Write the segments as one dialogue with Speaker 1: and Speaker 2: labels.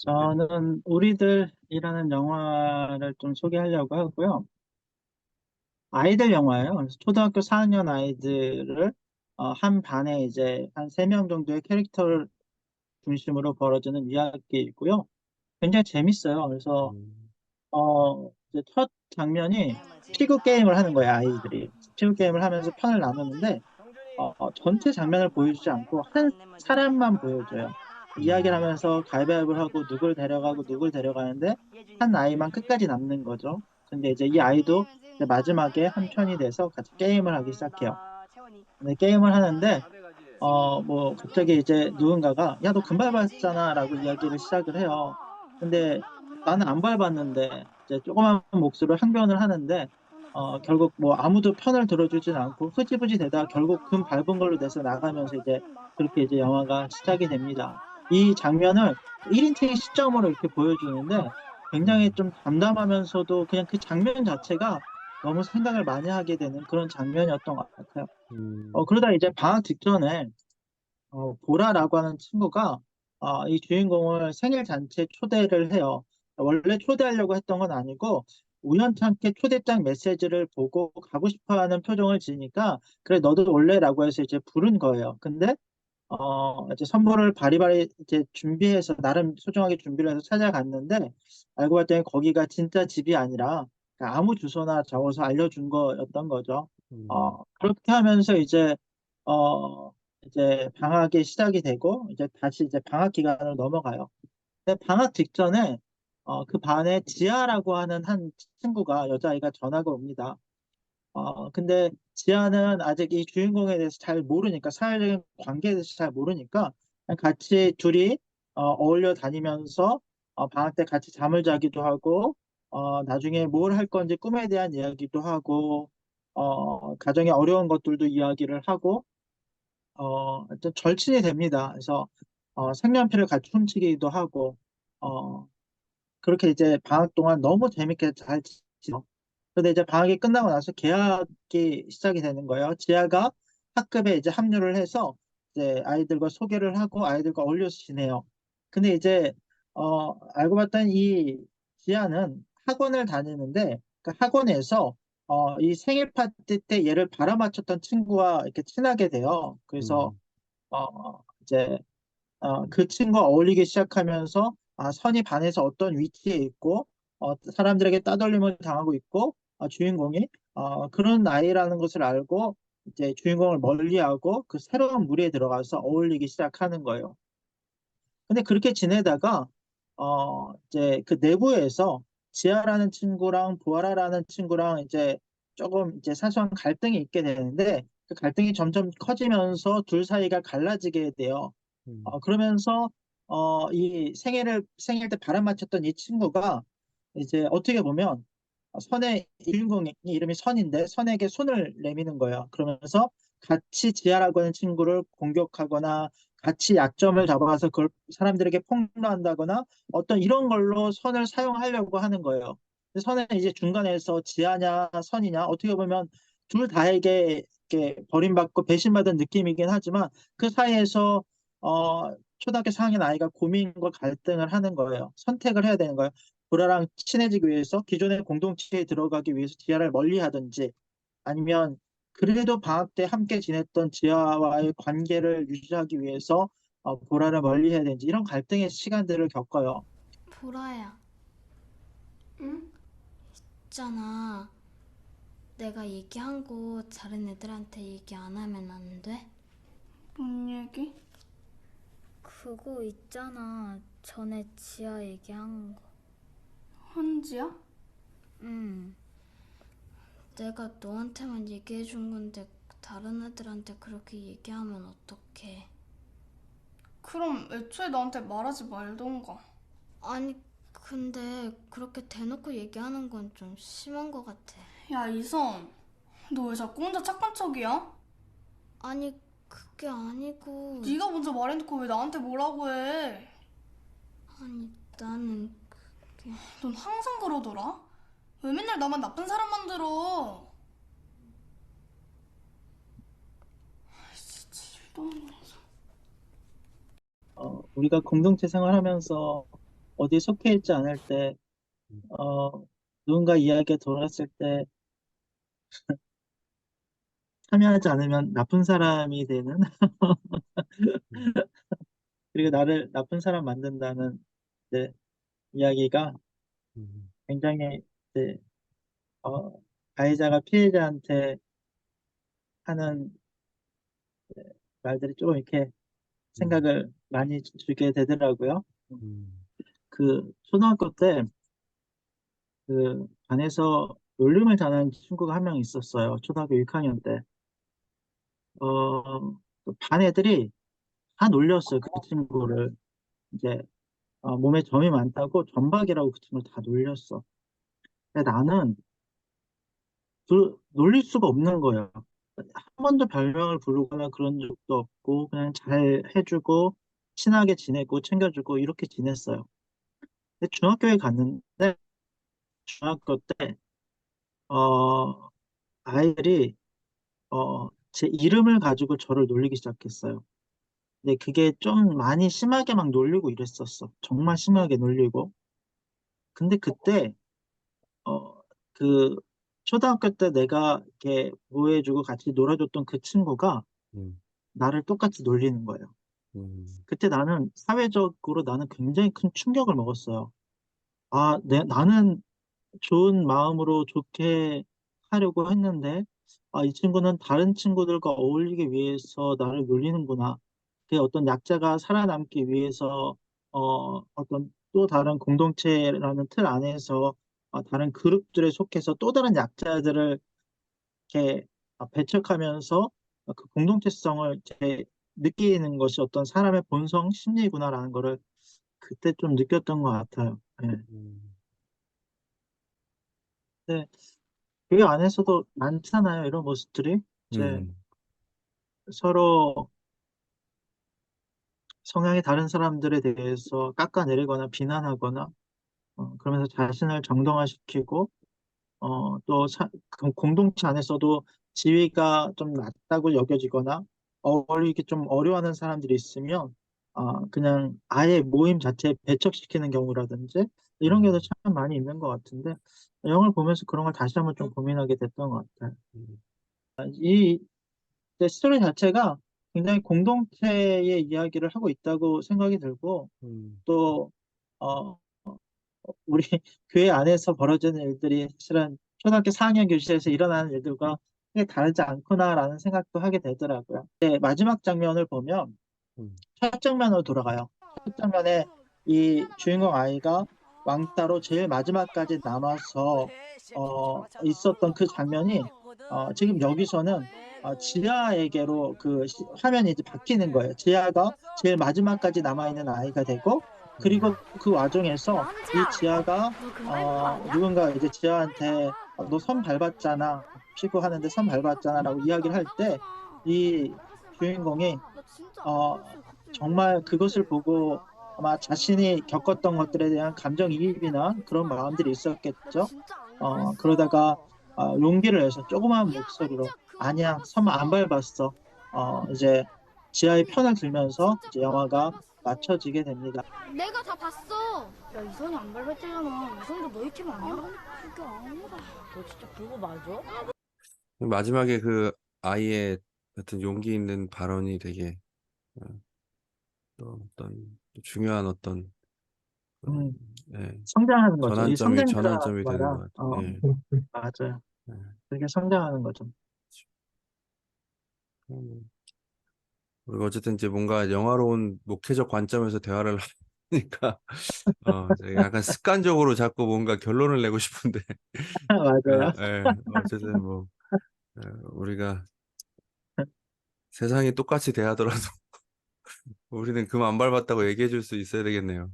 Speaker 1: 저는 우리들이라는 영화를 좀 소개하려고 하고요. 아이들 영화예요. 그래서 초등학교 4학년 아이들을 한 반에 이제 한 3명 정도의 캐릭터를 중심으로 벌어지는 이야기이고요. 굉장히 재밌어요. 그래서
Speaker 2: 음,
Speaker 1: 이제 첫 장면이 피구 게임을 하는 거예요, 아이들이. 피구 게임을 하면서 편을 나누는데 전체 장면을 보여주지 않고 한 사람만 보여줘요. 이야기를
Speaker 2: 음,
Speaker 1: 하면서 가위바위보를 하고 누굴 데려가고 누굴 데려가는데 한 아이만 끝까지 남는 거죠. 근데 이제 이 아이도 이제 마지막에 한 편이 돼서 같이 게임을 하기 시작해요. 근데 게임을 하는데 뭐 갑자기 이제 누군가가 야, 너 금발 밟았잖아 라고 이야기를 시작을 해요. 근데 나는 안 밟았는데 이제 조그만 목소리로 항변을 하는데 결국 뭐 아무도 편을 들어주진 않고 흐지부지 되다가 결국 금 밟은 걸로 돼서 나가면서 이제 그렇게 이제 영화가 시작이 됩니다. 이 장면을 1인칭 시점으로 이렇게 보여주는데 굉장히
Speaker 2: 음,
Speaker 1: 좀 담담하면서도 그냥 그 장면 자체가 너무 생각을 많이 하게 되는 그런 장면이었던 것 같아요.
Speaker 2: 음,
Speaker 1: 그러다 이제 방학 직전에 보라라고 하는 친구가 이 주인공을 생일 잔치에 초대를 해요. 원래 초대하려고 했던 건 아니고 우연찮게 초대장 메시지를 보고 가고 싶어 하는 표정을 지으니까 그래 너도 올래라고 해서 이제 부른 거예요. 근데 이제 선물을 바리바리 이제 준비해서 나름 소중하게 준비를 해서 찾아갔는데 알고 봤더니 거기가 진짜 집이 아니라 그냥 아무 주소나 적어서 알려준 거였던 거죠.
Speaker 2: 음,
Speaker 1: 그렇게 하면서 어, 이제 방학이 시작이 되고 이제 다시 이제 방학 기간으로 넘어가요. 근데 방학 직전에 그 반에 지아라고 하는 한 친구가 여자아이가 전화가 옵니다. 근데 지아는 아직 이 주인공에 대해서 잘 모르니까, 사회적인 관계에 대해서 잘 모르니까, 그냥 같이 둘이 어울려 다니면서 방학 때 같이 잠을 자기도 하고, 나중에 뭘 할 건지 꿈에 대한 이야기도 하고, 가정의 어려운 것들도 이야기를 하고, 하여튼 절친이 됩니다. 그래서 색연필을 같이 훔치기도 하고, 어, 그렇게 이제 방학 동안 너무 재밌게 잘 지내요. 근데 이제 방학이 끝나고 나서 개학이 시작이 되는 거예요. 지아가 학급에 이제 합류를 해서 이제 아이들과 소개를 하고 아이들과 어울려서 지내요. 근데 이제 알고 봤더니 이 지아는 학원을 다니는데 그 학원에서 이 생일 파티 때 얘를 바라맞췄던 친구와 이렇게 친하게 돼요. 그래서
Speaker 2: 음,
Speaker 1: 이제 그 친구와 어울리기 시작하면서 선이 반에서 어떤 위치에 있고 사람들에게 따돌림을 당하고 있고 주인공이 그런 아이라는 것을 알고 이제 주인공을 멀리하고 그 새로운 무리에 들어가서 어울리기 시작하는 거예요. 근데 그렇게 지내다가 이제 그 내부에서 지아라는 친구랑 보아라라는 친구랑 이제 조금 이제 사소한 갈등이 있게 되는데 그 갈등이 점점 커지면서 둘 사이가 갈라지게 돼요.
Speaker 2: 음,
Speaker 1: 그러면서 이 생일 때 바람 맞췄던 이 친구가 이제 어떻게 보면 선의 주인공이 이름이 선인데 선에게 손을 내미는 거예요. 그러면서 같이 지하라고 하는 친구를 공격하거나 같이 약점을 잡아서 그걸 사람들에게 폭로한다거나 어떤 이런 걸로 선을 사용하려고 하는 거예요. 근데 선은 이제 중간에서 지하냐 선이냐 어떻게 보면 둘 다에게 이렇게 버림받고 배신받은 느낌이긴 하지만 그 사이에서 초등학교 4학년 아이가 고민과 갈등을 하는 거예요. 선택을 해야 되는 거예요. 보라랑 친해지기 위해서 기존의 공동체에 들어가기 위해서 지하를 멀리 하든지 아니면 그래도 방학 때 함께 지냈던 지하와의 관계를 유지하기 위해서 보라를 멀리 해야 되는지 이런 갈등의 시간들을 겪어요.
Speaker 3: 보라야, 있잖아. 내가 얘기한 거 다른 애들한테 얘기 안 하면 안 돼?
Speaker 4: 뭔 얘기?
Speaker 3: 그거 있잖아. 전에 지아 얘기한 거.
Speaker 4: 헌지야?
Speaker 3: 응. 내가 너한테만 얘기해 준 건데 다른 애들한테 그렇게 얘기하면 어떡해?
Speaker 4: 그럼 애초에 나한테 말하지 말던가.
Speaker 3: 아니, 근데 그렇게 대놓고 얘기하는 건 좀 심한 것 같아.
Speaker 4: 야, 이선. 너 왜 자꾸 혼자 착한 척이야?
Speaker 3: 아니, 그게 아니고.
Speaker 4: 네가 먼저 말해놓고 왜 나한테 뭐라고 해?
Speaker 3: 아니, 나는
Speaker 4: 넌 항상 그러더라? 왜 맨날 나만 나쁜 사람 만들어? 진짜 일도 아니면서.
Speaker 1: 우리가 공동체 생활하면서 어디 속해 있지 않을 때,
Speaker 2: 음,
Speaker 1: 어, 누군가 이야기에 돌았을 때 참여하지 않으면 나쁜 사람이 되는,
Speaker 2: 음,
Speaker 1: 그리고 나를 나쁜 사람 만든다는 이제 이야기가
Speaker 2: 음,
Speaker 1: 굉장히 이제, 어, 가해자가 피해자한테 하는 말들이 좀 이렇게
Speaker 2: 음,
Speaker 1: 생각을 많이 주게 되더라고요.
Speaker 2: 음,
Speaker 1: 그 초등학교 때 그 반에서 놀림을 당한 친구가 한 명 있었어요. 초등학교 6학년 때. 그반 애들이 다 놀렸어요. 그 친구를. 이제 몸에 점이 많다고 점박이라고 그 친구를 다 놀렸어. 근데 나는 놀릴 수가 없는 거예요. 한 번도 별명을 부르거나 그런 적도 없고 그냥 잘 해주고 친하게 지내고 챙겨주고 이렇게 지냈어요. 근데 중학교에 갔는데 중학교 때 어, 아이들이 제 이름을 가지고 저를 놀리기 시작했어요. 근데 그게 좀 많이 심하게 막 놀리고 이랬었어. 정말 심하게 놀리고. 근데 그때 어, 그 초등학교 때 내가 이렇게 보호해주고 같이 놀아줬던 그 친구가
Speaker 2: 음,
Speaker 1: 나를 똑같이 놀리는 거예요.
Speaker 2: 음,
Speaker 1: 그때 나는 사회적으로 나는 굉장히 큰 충격을 먹었어요. 나는 좋은 마음으로 좋게 하려고 했는데, 이 친구는 다른 친구들과 어울리기 위해서 나를 놀리는구나. 그 어떤 약자가 살아남기 위해서, 어떤 또 다른 공동체라는 틀 안에서 다른 그룹들에 속해서 또 다른 약자들을 이렇게 배척하면서 그 공동체성을 이렇게 느끼는 것이 어떤 사람의 본성 심리구나라는 거를 그때 좀 느꼈던 것 같아요. 예.
Speaker 2: 음,
Speaker 1: 네. 그 안에서도 많잖아요, 이런 모습들이. 이제
Speaker 2: 음,
Speaker 1: 서로 성향이 다른 사람들에 대해서 깎아내리거나 비난하거나, 그러면서 자신을 정당화시키고, 그 공동체 안에서도 지위가 좀 낮다고 여겨지거나, 어울리기 좀 어려워하는 사람들이 있으면, 그냥 아예 모임 자체에 배척시키는 경우라든지, 이런
Speaker 2: 음,
Speaker 1: 게도 참 많이 있는 것 같은데, 영화를 보면서 그런 걸 다시 한번 좀 고민하게 됐던 것 같아요.
Speaker 2: 음,
Speaker 1: 이 근데 스토리 자체가 굉장히 공동체의 이야기를 하고 있다고 생각이 들고,
Speaker 2: 음,
Speaker 1: 또, 어, 우리 교회 안에서 벌어지는 일들이 실은 초등학교 4학년 교실에서 일어나는 일들과 크게 다르지 않구나라는 생각도 하게 되더라고요. 네, 마지막 장면을 보면
Speaker 2: 음,
Speaker 1: 첫 장면으로 돌아가요. 첫 장면에 이 주인공 아이가 왕따로 제일 마지막까지 남아서 있었던 그 장면이 지금 여기서는 지아에게로 화면이 이제 바뀌는 거예요. 지아가 제일 마지막까지 남아있는 아이가 되고 그리고 그 와중에서 이 지아가
Speaker 3: 너 금발 거 아니야?
Speaker 1: 누군가 이제 지아한테 너 선 밟았잖아. 피고 하는데 선 밟았잖아라고 이야기를 할 때 이 주인공이
Speaker 3: 나 진짜 안
Speaker 1: 어,
Speaker 3: 그랬어요. 갑자기 왜
Speaker 1: 정말 그것을
Speaker 3: 그래?
Speaker 1: 보고 아마 자신이 겪었던 것들에 대한 감정이입이나 그런 마음들이
Speaker 3: 나
Speaker 1: 있었겠죠.
Speaker 3: 진짜 안
Speaker 1: 그러다가
Speaker 3: 그랬어.
Speaker 1: 용기를 내서 조그마한
Speaker 3: 야, 나
Speaker 1: 목소리로
Speaker 3: 진짜 그거 안
Speaker 1: 아니야, 선 안
Speaker 3: 밟았어.
Speaker 1: 밟았어. 이제 지하의 편을 들면서
Speaker 3: 진짜
Speaker 1: 이제
Speaker 3: 그거 안
Speaker 1: 영화가
Speaker 3: 밟았어.
Speaker 1: 맞춰지게 됩니다.
Speaker 3: 내가 다 봤어. 야, 이선이 안 밟았잖아. 이선도 너희 팀 아니야? 그게 아니라. 너 진짜 그거 맞아?
Speaker 2: 마지막에 그 아이의 어떤 용기 있는 발언이 되게 어, 또 어떤 중요한 어떤 그런
Speaker 1: 음,
Speaker 2: 예,
Speaker 1: 성장하는 거죠. 이 성장자라는
Speaker 2: 전환점이 되는
Speaker 1: 말은
Speaker 2: 것 같아요. 예,
Speaker 1: 맞아요.
Speaker 2: 예.
Speaker 1: 되게 성장하는 거죠.
Speaker 2: 음, 우리가 어쨌든 이제 뭔가 영화로운 목회적 관점에서 대화를 하니까 이제 약간 습관적으로 자꾸 뭔가 결론을 내고 싶은데
Speaker 1: 맞아요.
Speaker 2: 어쨌든 뭐 우리가 세상이 똑같이 대하더라도 우리는 금 안 밟았다고 얘기해 줄 수 있어야 되겠네요.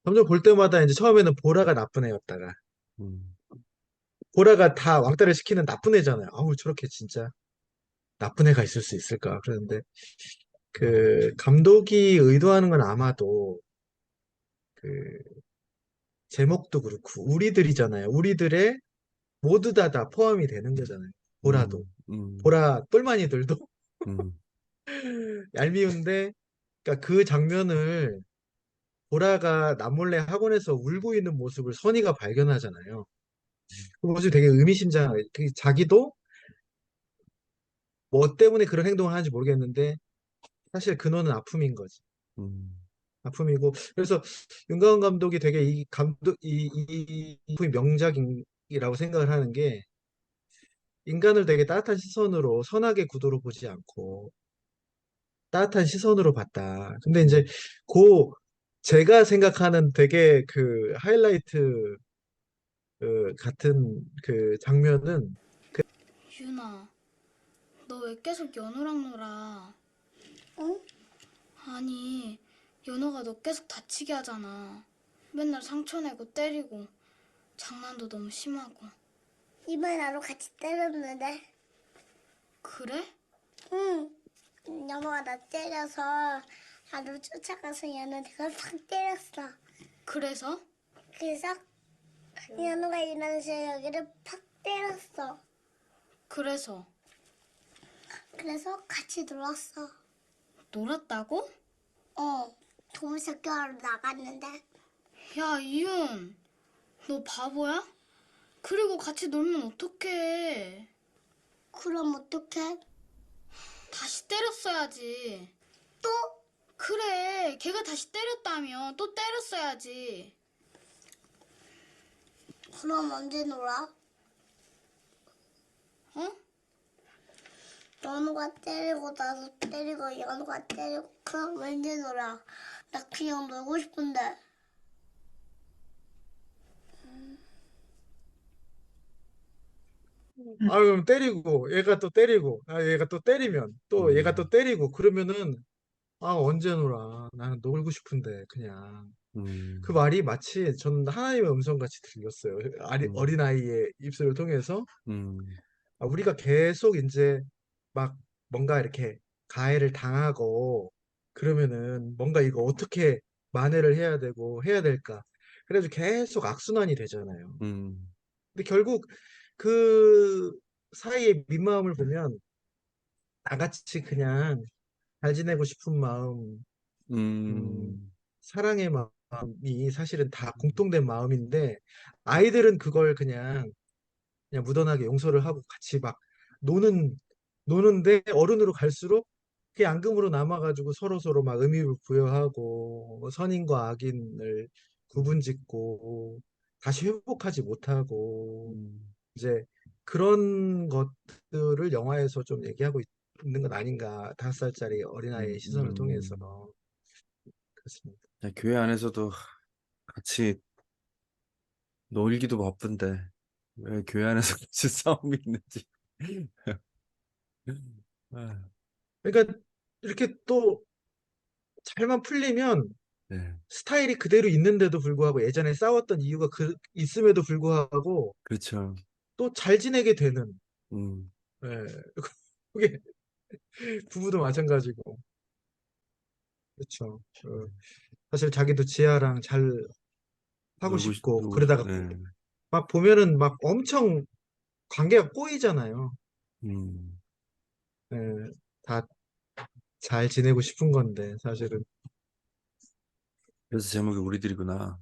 Speaker 5: 점점 볼 때마다 이제 처음에는 보라가 나쁜 애였다가
Speaker 2: 음,
Speaker 5: 보라가 다 왕따를 시키는 나쁜 애잖아요. 아우 저렇게 진짜 나쁜 애가 있을 수 있을까? 그런데 그 감독이 의도하는 건 아마도 그 제목도 그렇고 우리들이잖아요. 우리들의 모두 다 포함이 되는 거잖아요. 보라도
Speaker 2: 음,
Speaker 5: 보라 뿔마니들도
Speaker 2: 음,
Speaker 5: 얄미운데 그러니까 그 장면을 보라가 남몰래 학원에서 울고 있는 모습을 선이가 발견하잖아요. 그 모습이 되게 의미심장해요. 자기도 뭐 때문에 그런 행동을 하는지 모르겠는데 사실 근원은 아픔인 거지.
Speaker 2: 음,
Speaker 5: 아픔이고 그래서 윤가은 감독이 되게 이 작품이 명작이라고 생각을 하는 게 인간을 되게 따뜻한 시선으로 선악의 구도로 보지 않고 따뜻한 시선으로 봤다. 근데 이제 그 제가 생각하는 되게 그 하이라이트 같은 그 장면은
Speaker 3: 유나, 너 왜 계속 연호랑 놀아?
Speaker 6: 응?
Speaker 3: 아니, 연호가 너 계속 다치게 하잖아. 맨날 상처 내고 때리고 장난도 너무 심하고.
Speaker 6: 이번에 나도 같이 때렸는데.
Speaker 3: 그래?
Speaker 6: 응. 연호가 나 때려서 나도 쫓아가서 얘한테 그걸 팍 때렸어.
Speaker 3: 그래서?
Speaker 6: 그래서 연호가 일어나서 여기를 팍 때렸어.
Speaker 3: 그래서
Speaker 6: 그래서 같이 놀았어.
Speaker 3: 놀았다고?
Speaker 6: 동물학교하러 나갔는데.
Speaker 3: 야, 이윤, 너 바보야? 그리고 같이 놀면 어떡해?
Speaker 6: 그럼 어떡해?
Speaker 3: 다시 때렸어야지.
Speaker 6: 또?
Speaker 3: 그래, 걔가 다시 때렸다며 또 때렸어야지.
Speaker 6: 그럼 언제 놀아?
Speaker 3: 어?
Speaker 6: 연호가 때리고 나도 때리고 연호가 때리고 그럼 언제 놀아? 나 그냥 놀고 싶은데.
Speaker 5: 그럼 때리고 얘가 또 때리고 얘가 또 때리면 또 얘가 또 때리고 그러면은 언제 놀아? 나는 놀고 싶은데 그냥 그
Speaker 2: 음,
Speaker 5: 말이 마치 전 하나님의 음성같이 들렸어요.
Speaker 2: 음,
Speaker 5: 어린아이의 입술을 통해서
Speaker 2: 음,
Speaker 5: 우리가 계속 이제 막 뭔가 이렇게 가해를 당하고 그러면은 뭔가 이거 어떻게 만회를 해야 되고 해야 될까? 그래서 계속 악순환이 되잖아요.
Speaker 2: 음,
Speaker 5: 근데 결국 그 사이의 민마음을 보면 나같이 그냥 잘 지내고 싶은 마음, 음,
Speaker 2: 음,
Speaker 5: 사랑의 마음이 사실은 다 공통된 마음인데 아이들은 그걸 그냥 무던하게 용서를 하고 같이 막 노는데 어른으로 갈수록 그게 앙금으로 남아가지고 서로 막 의미를 부여하고 뭐 선인과 악인을 구분짓고 다시 회복하지 못하고
Speaker 2: 음,
Speaker 5: 이제 그런 것들을 영화에서 좀 얘기하고 있는 건 아닌가. 5살짜리 어린아이의 시선을 통해서 그렇습니다.
Speaker 2: 교회 안에서도 같이 놀기도 바쁜데 왜 교회 안에서 같이 싸움이 있는지. 아,
Speaker 5: 그러니까 이렇게 또 잘만 풀리면
Speaker 2: 네,
Speaker 5: 스타일이 그대로 있는데도 불구하고 예전에 싸웠던 이유가 있음에도 불구하고
Speaker 2: 그렇죠.
Speaker 5: 또 잘 지내게 되는
Speaker 2: 음,
Speaker 5: 예. 그게 부부도 마찬가지고 그렇죠. 사실 자기도 지아랑 잘 하고 싶고
Speaker 2: 놀고 싶,
Speaker 5: 그러다가
Speaker 2: 네,
Speaker 5: 막 보면은 막 엄청 관계가 꼬이잖아요.
Speaker 2: 음.
Speaker 5: 예. 다 잘 지내고 싶은 건데 사실은
Speaker 2: 그래서 제목이 우리들이구나.